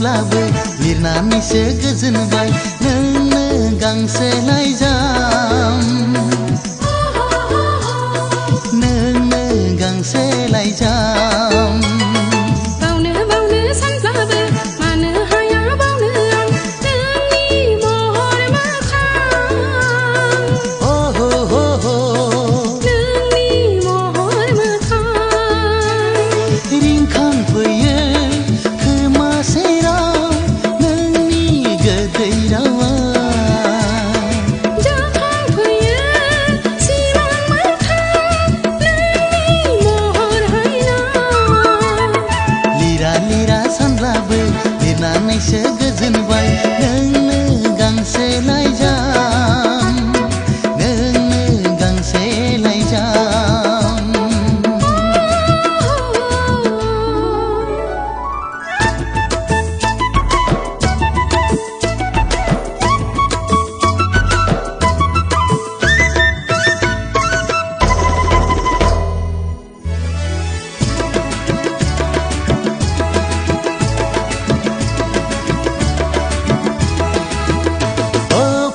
सानब्लाबो लिरनानैसो गोजोनबाय नोंनो गांसे लाइजाम नोंनो गांसे लाइजाम बावनो बावनो सानब्लाबो मानो हाया बावनो आं नोंनि महर मोखां हो हो हो हो नोंनि महर मोखां रिंखांफैयो खोमा सेराव नोंनि गोदै रावा जाखांफैयो सिमां मोखां नोंनि महर हायना लिरा लिरा सानब्लाबो लिरनानैसो गोजोनबाय नोंनो गांसे लाइजाम नोंनो गांसे लाइजाम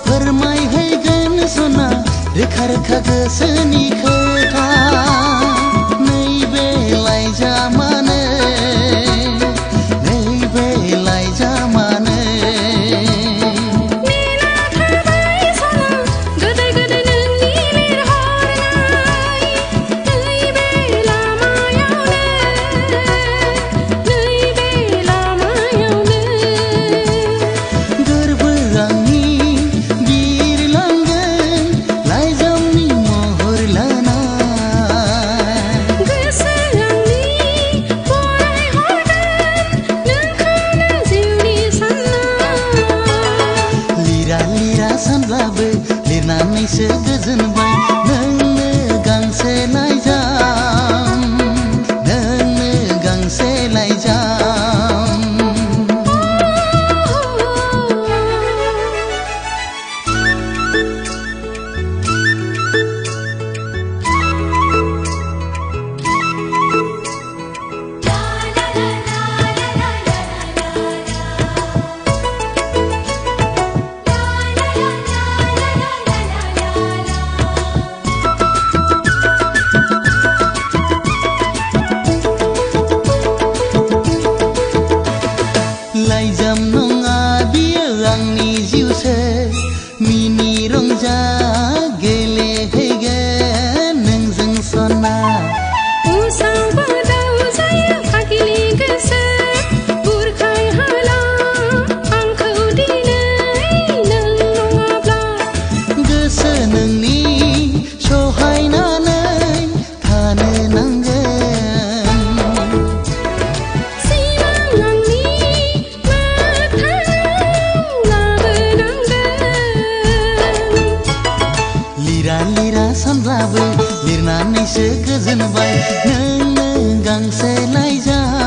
फोरमायहैगोन सना रोखा रोखा गोसोनि खोथा नैबे लाइजामानो नैबे लाइजामानो नेना थाबाय सना गोदै गोदै नोंनि लिरहरनाय नैबे लामायावनो गोरबो आंनि बिरलांगोन लाइजामनि महर लानाय गोसो आंनि फरायहरगोन नोंखौनो जिउनि सानना लिरा लिरा सानब्लाबो लिरनानैसो गोजोनबाय नोंनो गांसे लाइजाम नोंनो गांसे लाइजाम लाइजाम नङा बियो आंनि जिउसो मिनि रंजा गेलेहैगोन नोंजों सना उसाव बादाव जायो फागिलि गोसो बुरखाय हाला आंखौ दिनै नों नङाब्ला गोसो नोंनि सहायनानै थानो नांगोन सिमां आंनि मोगथाङाव लाबोनांगोन लिरा लिरा सानब्लाबो लिरनानैसो गोजोनबाय नोंनो गांसे लाइजाम